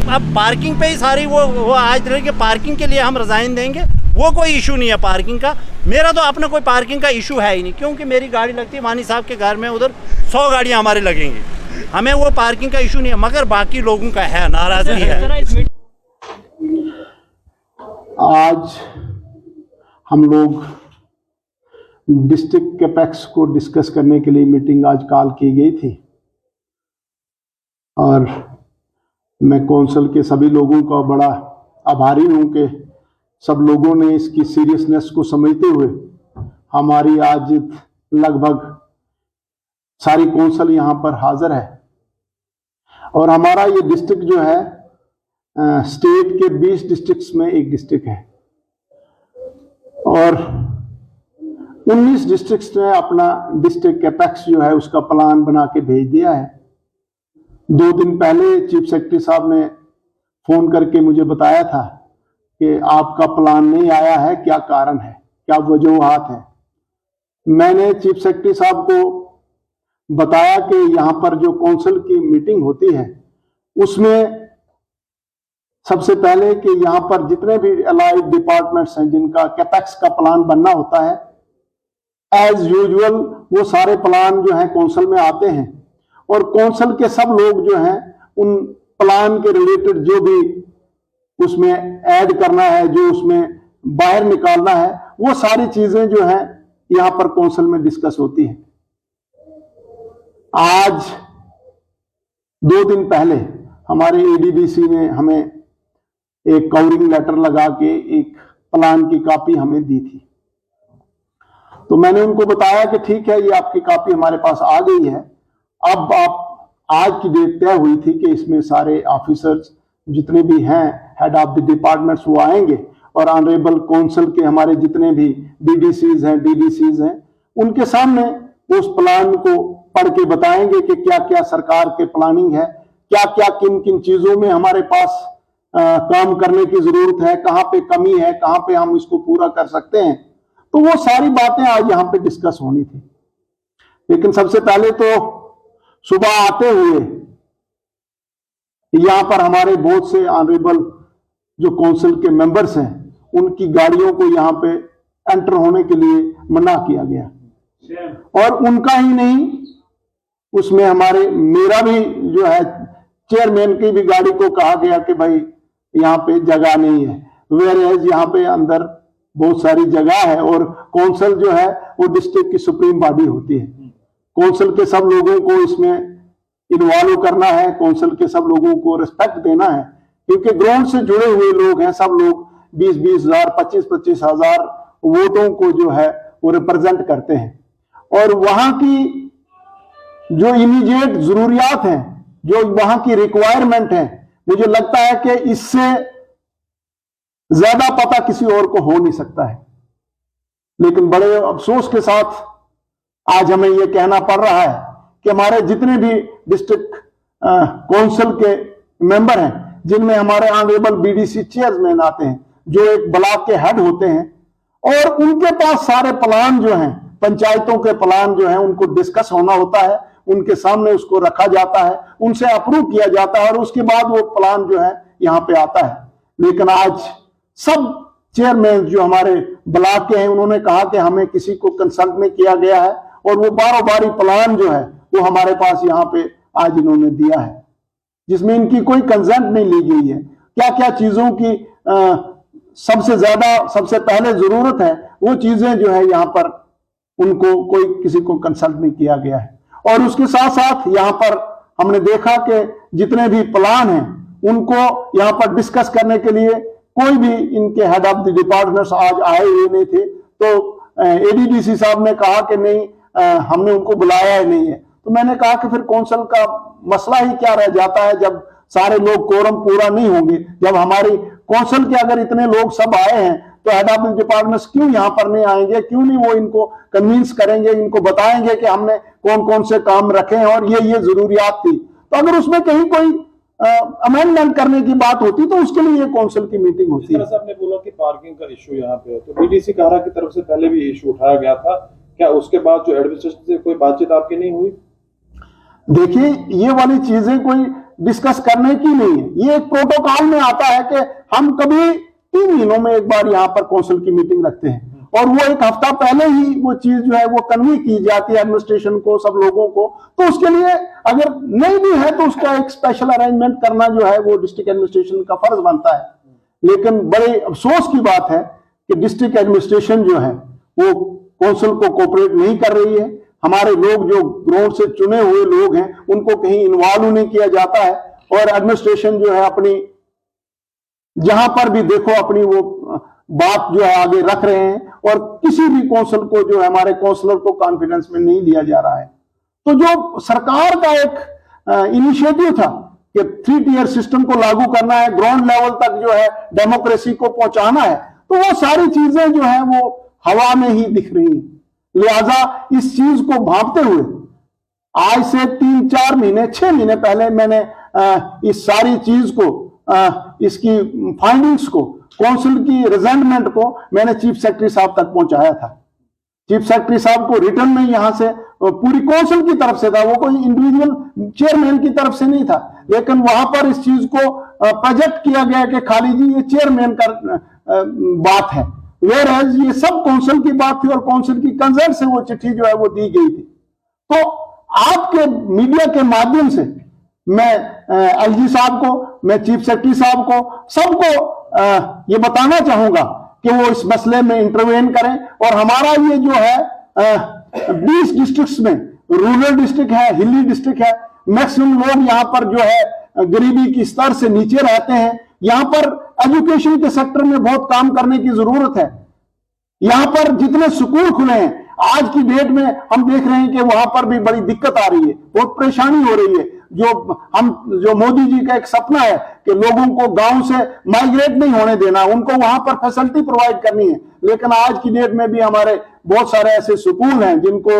अब पार्किंग पे ही सारी वो आज रहे कि पार्किंग के लिए हम रिजाइन देंगे, वो कोई इशू नहीं है पार्किंग का। मेरा तो अपना कोई पार्किंग का इशू है ही नहीं, क्योंकि मेरी गाड़ी लगती है वानी साहब के घर में, उधर 100 गाड़ियाँ हमारे लगेंगी, हमें वो पार्किंग का इशू नहीं है। मगर बाकी लोगों का है, नाराजगी है। आज हम लोग डिस्ट्रिक्ट कैपेक्स को डिस्कस करने के लिए मीटिंग आज कॉल की गई थी, और मैं कौंसिल के सभी लोगों का बड़ा आभारी हूं कि सब लोगों ने इसकी सीरियसनेस को समझते हुए हमारी आज लगभग सारी कौंसिल यहाँ पर हाजिर है। और हमारा ये डिस्ट्रिक्ट जो है स्टेट के 20 डिस्ट्रिक्ट्स में एक डिस्ट्रिक्ट है, और 19 डिस्ट्रिक्ट्स ने अपना डिस्ट्रिक्ट कैपेक्स जो है उसका प्लान बना के भेज दिया है। 2 दिन पहले चीफ सेक्रेटरी साहब ने फोन करके मुझे बताया था कि आपका प्लान नहीं आया है, क्या कारण है, क्या वजूहात है। मैंने चीफ सेक्रेटरी साहब को बताया कि यहाँ पर जो कौंसिल की मीटिंग होती है उसमें सबसे पहले कि यहाँ पर जितने भी अलाइड डिपार्टमेंट्स हैं जिनका कैपेक्स का प्लान बनना होता है, एज यूजुअल वो सारे प्लान जो है कौंसिल में आते हैं, और कौंसिल के सब लोग जो हैं उन प्लान के रिलेटेड जो भी उसमें ऐड करना है, जो उसमें बाहर निकालना है, वो सारी चीजें जो हैं यहाँ पर कौंसिल में डिस्कस होती हैं। आज 2 दिन पहले हमारे एडीडीसी ने हमें एक कवरिंग लेटर लगा के एक प्लान की कॉपी हमें दी थी। तो मैंने उनको बताया कि ठीक है, ये आपकी कॉपी हमारे पास आ गई है। अब आप आज की डेट तय हुई थी कि इसमें सारे ऑफिसर्स जितने भी हैं, हेड ऑफ द डिपार्टमेंट्स, वो आएंगे और ऑनरेबल काउंसिल के हमारे जितने भी डीडीसीज हैं, डीडीसीज हैं, उनके सामने उस प्लान को पढ़ के बताएंगे कि क्या क्या सरकार के प्लानिंग है, क्या क्या किन किन चीजों में हमारे पास काम करने की जरूरत है, कहाँ पे कमी है, कहाँ पे हम इसको पूरा कर सकते हैं। तो वो सारी बातें आज यहाँ पे डिस्कस होनी थी। लेकिन सबसे पहले तो सुबह आते हुए यहाँ पर हमारे बहुत से ऑनरेबल जो काउंसिल के मेंबर्स हैं, उनकी गाड़ियों को यहाँ पे एंटर होने के लिए मना किया गया, और उनका ही नहीं, उसमें हमारे मेरा भी जो है चेयरमैन की भी गाड़ी को कहा गया कि भाई यहाँ पे जगह नहीं है, वेयर यहाँ पे अंदर बहुत सारी जगह है, और काउंसिल जो है वो डिस्ट्रिक्ट की सुप्रीम बॉडी होती है। काउंसिल के सब लोगों को इसमें इन्वॉल्व करना है, काउंसिल के सब लोगों को रिस्पेक्ट देना है, क्योंकि ग्राउंड से जुड़े हुए लोग हैं, सब लोग 20-20 हजार 25-25 हजार वोटों को जो है वो रिप्रेजेंट करते हैं। और वहां की जो इमीडिएट जरूरियात हैं, जो वहां की रिक्वायरमेंट है, मुझे लगता है कि इससे ज्यादा पता किसी और को हो नहीं सकता है। लेकिन बड़े अफसोस के साथ आज हमें यह कहना पड़ रहा है कि हमारे जितने भी डिस्ट्रिक्ट काउंसिल के मेंबर हैं, जिनमें हमारे ऑनरेबल बीडीसी चेयरमैन आते हैं, जो एक ब्लॉक के हेड होते हैं, और उनके पास सारे प्लान जो हैं, पंचायतों के प्लान जो हैं, उनको डिस्कस होना होता है, उनके सामने उसको रखा जाता है, उनसे अप्रूव किया जाता है, और उसके बाद वो प्लान जो है यहाँ पे आता है। लेकिन आज सब चेयरमैन जो हमारे ब्लॉक के हैं, उन्होंने कहा कि हमें किसी को कंसल्ट नहीं किया गया है, और वो बारी प्लान जो है वो हमारे पास यहाँ पे आज इन्होंने दिया है, जिसमें इनकी कोई कंसेंट नहीं ली गई है। क्या क्या चीजों की सबसे ज्यादा सबसे पहले जरूरत है, वो चीजें जो है यहाँ पर उनको कोई किसी को कंसल्ट नहीं किया गया है। और उसके साथ साथ यहाँ पर हमने देखा कि जितने भी प्लान हैं उनको यहाँ पर डिस्कस करने के लिए कोई भी इनके हेड ऑफ द डिपार्टमेंट्स आज आए हुए नहीं थे। तो एडीडीसी साहब ने कहा कि नहीं, हमने उनको बुलाया ही नहीं है। तो मैंने कहा कि फिर कौंसिल का मसला ही क्या रह जाता है जब सारे लोग कोरम पूरा नहीं होंगे। जब हमारी कौंसिल के अगर इतने लोग सब आए हैं तो हेड ऑफ द डिपार्टमेंट्स क्यों यहाँ पर नहीं आएंगे, क्यों नहीं वो इनको कन्विंस करेंगे, इनको बताएंगे कि हमने कौन कौन से काम रखे हैं और ये जरूरियात थी। तो अगर उसमें कहीं कोई अमेंडमेंट करने की बात होती तो उसके लिए ये काउंसिल की मीटिंग होती है। आपने बोला कि पार्किंग का इशू यहाँ पे है, तो बीडीसी कारा की तरफ से पहले भी इशू उठाया गया था, क्या उसके बाद जो एडमिनिस्ट्रेशन से कोई बातचीत आपकी नहीं हुई? देखिए, ये वाली चीजें कोई डिस्कस करने की नहीं है। ये एक प्रोटोकॉल में आता है कि हम कभी 3 महीनों में एक बार यहाँ पर काउंसिल की मीटिंग रखते हैं, और वो एक हफ्ता पहले ही वो चीज जो है वो कन्वे की जाती है एडमिनिस्ट्रेशन को, सब लोगों को। तो उसके लिए अगर नहीं भी है तो उसका एक स्पेशल अरेंजमेंट करना जो है वो डिस्ट्रिक्ट एडमिनिस्ट्रेशन का फर्ज बनता है। लेकिन बड़े अफसोस की बात है कि डिस्ट्रिक्ट एडमिनिस्ट्रेशन जो है वो काउंसिल को कोऑपरेट नहीं कर रही है। हमारे लोग जो ग्राउंड से चुने हुए लोग हैं उनको कहीं इन्वॉल्व नहीं किया जाता है, और एडमिनिस्ट्रेशन जो है अपनी जहां पर भी देखो अपनी वो बात जो है आगे रख रहे हैं, और किसी भी काउंसिल को जो है हमारे काउंसलर को कॉन्फिडेंस में नहीं लिया जा रहा है। तो जो सरकार का एक इनिशिएटिव था कि 3 टियर सिस्टम को लागू करना है, ग्राउंड लेवल तक जो है डेमोक्रेसी को पहुंचाना है, तो वो सारी चीजें जो है वो हवा में ही दिख रही हैं। लिहाजा इस चीज को भांपते हुए आज से 3-4 महीने 6 महीने पहले मैंने इस सारी चीज को इसकी फाइंडिंग्स को, काउंसिल की रिजल्टमेंट को मैंने चीफ सेक्रेटरी साहब तक पहुंचाया था। चीफ सेक्रेटरी साहब को रिटर्न में यहां से पूरी काउंसिल की तरफ से था, वो कोई इंडिविजुअल चेयरमैन की तरफ से नहीं था, लेकिन वहां पर इस चीज को प्रोजेक्ट किया गया कि खाली जी ये चेयरमैन का बात है, वेयर ये सब काउंसिल की बात थी और काउंसिल की कंसर्न से वो चिट्ठी जो है वो दी गई थी। तो आपके मीडिया के माध्यम से मैं एलजी साहब को, मैं चीफ सेक्रेटरी साहब को, सबको ये बताना चाहूंगा कि वो इस मसले में इंटरवेन करें। और हमारा ये जो है 20 डिस्ट्रिक्ट्स में, रूरल डिस्ट्रिक्ट है, हिली डिस्ट्रिक्ट है, मैक्सिमम लोग यहाँ पर जो है गरीबी की स्तर से नीचे रहते हैं। यहाँ पर एजुकेशन के सेक्टर में बहुत काम करने की जरूरत है। यहाँ पर जितने स्कूल खुले हैं आज की डेट में हम देख रहे हैं कि वहां पर भी बड़ी दिक्कत आ रही है, बहुत परेशानी हो रही है। जो मोदी जी का एक सपना है कि लोगों को गांव से माइग्रेट नहीं होने देना, उनको वहां पर फैसिलिटी प्रोवाइड करनी है, लेकिन आज की डेट में भी हमारे बहुत सारे ऐसे स्कूल हैं जिनको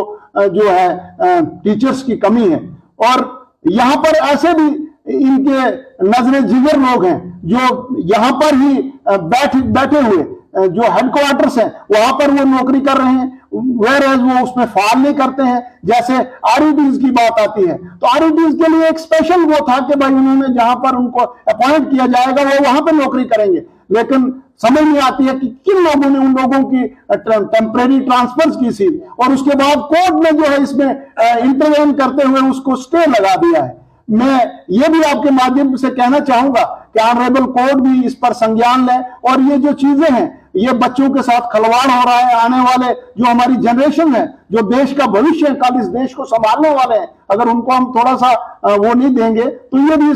जो है टीचर्स की कमी है। और यहां पर ऐसे भी इनके नजरे जिगर लोग हैं जो यहां पर ही बैठे हुए जो हेडक्वार्टर्स हैं वहां पर वो नौकरी कर रहे हैं, वेयर एज वो उसमें फाल नहीं करते हैं। जैसे आरईटीज की बात आती है तो आरईटीज के लिए एक स्पेशल वो था कि भाई उन्होंने जहां पर उनको अपॉइंट किया जाएगा वो वहां पर नौकरी करेंगे, लेकिन समझ नहीं आती है कि किन लोगों ने उन लोगों की टेम्परेरी ट्रांसफर्स की थी और उसके बाद कोर्ट ने जो है इसमें इंटरवेन करते हुए उसको स्टे लगा दिया है। मैं ये भी आपके माध्यम से कहना चाहूंगा कि ऑनरेबल कोर्ट भी इस पर संज्ञान ले, और ये जो चीजें हैं ये बच्चों के साथ खिलवाड़ हो रहा है। आने वाले जो हमारी जनरेशन है, जो देश का भविष्य है, कल इस देश को संभालने वाले हैं, अगर उनको हम थोड़ा सा वो नहीं देंगे तो ये भी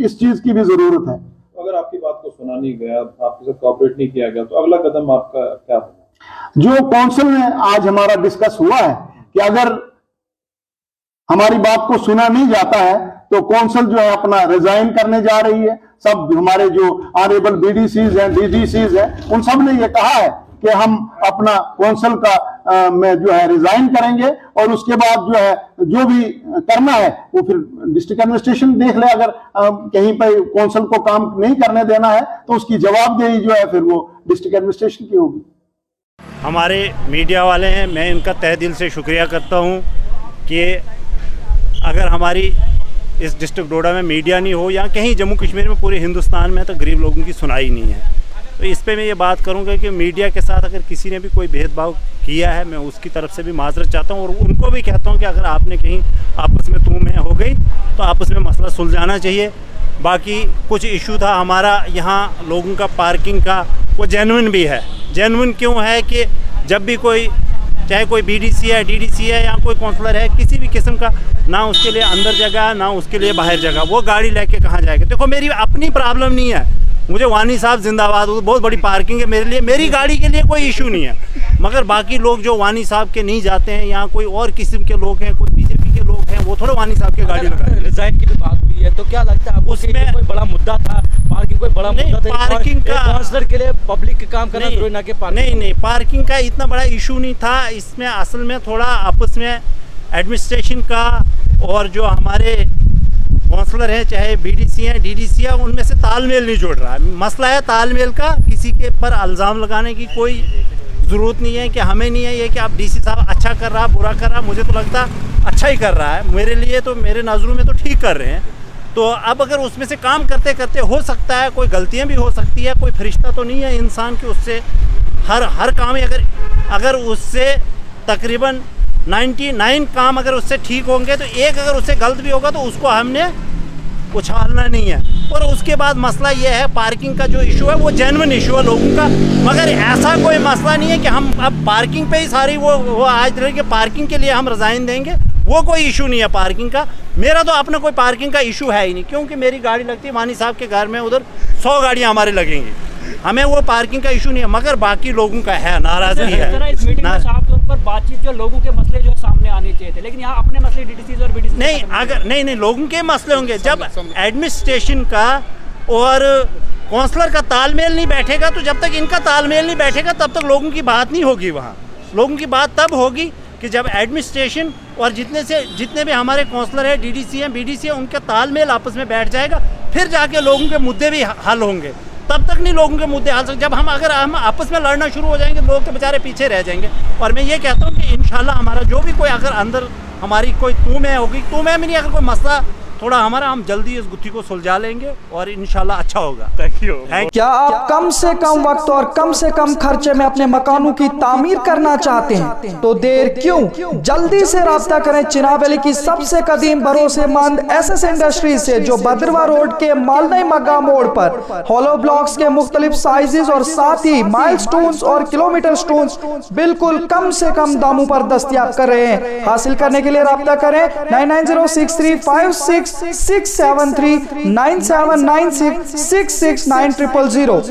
इस चीज की भी जरूरत है। अगर आपकी बात को सुना नहीं गया, आपके साथ कोऑपरेट नहीं किया गया, तो अगला कदम आपका क्या होगा? जो काउंसिल में आज हमारा डिस्कस हुआ है कि अगर हमारी बात को सुना नहीं जाता है तो काउंसिल जो है अपना रिजाइन करने जा रही है। सब हमारे जो ऑनरेबल बीडीसीज हैं, डीडीसीज हैं, उन सब ने ये कहा है कि हम अपना काउंसिल का में जो है रिजाइन करेंगे, और उसके बाद जो है जो भी करना है वो फिर डिस्ट्रिक्ट एडमिनिस्ट्रेशन देख ले। अगर कहीं पर काउंसिल को काम नहीं करने देना है तो उसकी जवाबदेही जो है फिर वो डिस्ट्रिक्ट एडमिनिस्ट्रेशन की होगी। हमारे मीडिया वाले हैं, मैं इनका तहे दिल से शुक्रिया करता हूँ कि अगर हमारी इस डिस्ट्रिक्ट डोडा में मीडिया नहीं हो, या कहीं जम्मू कश्मीर में, पूरे हिंदुस्तान में, तो गरीब लोगों की सुनाई नहीं है। तो इस पे मैं ये बात करूँगा कि मीडिया के साथ अगर किसी ने भी कोई भेदभाव किया है, मैं उसकी तरफ से भी माजरत चाहता हूँ, और उनको भी कहता हूँ कि अगर आपने कहीं आपस में तू मैं हो गई तो आपस में मसला सुलझाना चाहिए। बाकी कुछ इशू था हमारा यहाँ लोगों का पार्किंग का, वो जेन्युइन भी है। जेन्युइन क्यों है कि जब भी कोई, चाहे कोई बीडीसी है, डीडीसी है, या कोई काउंसलर है, किसी भी किस्म का, ना उसके लिए अंदर जगह ना उसके लिए बाहर जगह, वो गाड़ी लेके कहाँ जाएगा। देखो मेरी अपनी प्रॉब्लम नहीं है, मुझे वानी साहब जिंदाबाद, बहुत बड़ी पार्किंग है मेरे लिए, मेरी गाड़ी के लिए कोई इशू नहीं है। मगर बाकी लोग जो वानी साहब के नहीं जाते हैं, यहाँ कोई और किस्म के लोग हैं, कोई बीजेपी के लोग हैं, वो थोड़े वानी साहब के गाड़ी लगाएंगे। रिजाइन की भी बात हुई है, तो क्या लगता है आपको उसमें कोई बड़ा मुद्दा था? पार्किंग कोई बड़ा मुद्दा था? पार्किंग का काउंसलर के लिए पब्लिक के काम करना जरूरी ना कि नहीं, पार्किंग का इतना बड़ा इशू नहीं था। इसमें असल में थोड़ा आपस में एडमिनिस्ट्रेशन का और जो हमारे काउंसलर हैं, चाहे बीडीसी हैं, डीडीसी हैं, उनमें से तालमेल नहीं जुड़ रहा है। मसला है तालमेल का, किसी के पर इल्ज़ाम लगाने की कोई ज़रूरत नहीं है कि हमें नहीं है ये कि आप डीसी साहब अच्छा कर रहा, बुरा कर रहा। मुझे तो लगता अच्छा ही कर रहा है, मेरे लिए तो, मेरे नज़रों में तो ठीक कर रहे हैं। तो अब अगर उसमें से काम करते करते हो सकता है कोई गलतियां भी हो सकती है, कोई फरिश्ता तो नहीं है इंसान कि उससे हर काम ही अगर उससे तकरीबन 99 काम अगर उससे ठीक होंगे तो एक अगर उससे गलत भी होगा तो उसको हमने उछालना नहीं है। और उसके बाद मसला ये है पार्किंग का जो इशू है वो जेन्युइन इशू है लोगों का, मगर ऐसा कोई मसला नहीं है कि हम अब पार्किंग पे ही सारी वो आज रह के पार्किंग के लिए हम रिज़ाइन देंगे, वो कोई इशू नहीं है पार्किंग का। मेरा तो अपना कोई पार्किंग का इशू है ही नहीं, क्योंकि मेरी गाड़ी लगती है वानी साहब के घर में, उधर 100 गाड़ियाँ हमारे लगेंगी, हमें वो पार्किंग का इशू नहीं है, मगर बाकी लोगों का है, नाराजगी है। इस मीटिंग में साफ तौर पर बातचीत जो लोगों के मसले जो है सामने आने चाहिए थे, लेकिन यहाँ अपने मसले डीडीसी और बीडीसी नहीं, अगर नहीं लोगों के मसले होंगे जब एडमिनिस्ट्रेशन का और काउंसलर का तालमेल नहीं बैठेगा, तो जब तक इनका तालमेल नहीं बैठेगा तब तक लोगों की बात नहीं होगी। वहाँ लोगों की बात तब होगी कि जब एडमिनिस्ट्रेशन और जितने भी हमारे काउंसलर है, डीडीसी हैं, बीडीसी हैं, उनका तालमेल आपस में बैठ जाएगा, फिर जाके लोगों के मुद्दे भी हल होंगे। तब तक नहीं लोगों के मुद्दे हल सकते। जब हम आपस में लड़ना शुरू हो जाएंगे, लोग तो बेचारे पीछे रह जाएंगे। और मैं ये कहता हूँ कि इंशाल्लाह हमारा जो भी कोई अगर अंदर हमारी कोई तू में होगी, तू में नहीं, अगर कोई मसला थोड़ा हमारा, हम जल्दी इस गुत्थी को सुलझा लेंगे और इंशाल्लाह अच्छा होगा। Thank you. क्या आप कम से कम वक्त और कम से कम खर्चे में अपने मकानों की तामीर करना चाहते हैं? तो देर क्यों, जल्दी से राब्ता करें चिनाब वैली की सबसे कदीम भरोसेमंद एसएस इंडस्ट्रीज से, जो बदरवा रोड के मालनई मग्गा मोड़ पर हॉलो ब्लॉक्स के मुख्तलिफ साइजेस और साथ ही माइलस्टोन्स और किलोमीटर स्टोन्स बिल्कुल कम से कम दामों पर दस्तयाब कर रहे हैं। हासिल करने के लिए राब्ता करें 9906356673 9796669000।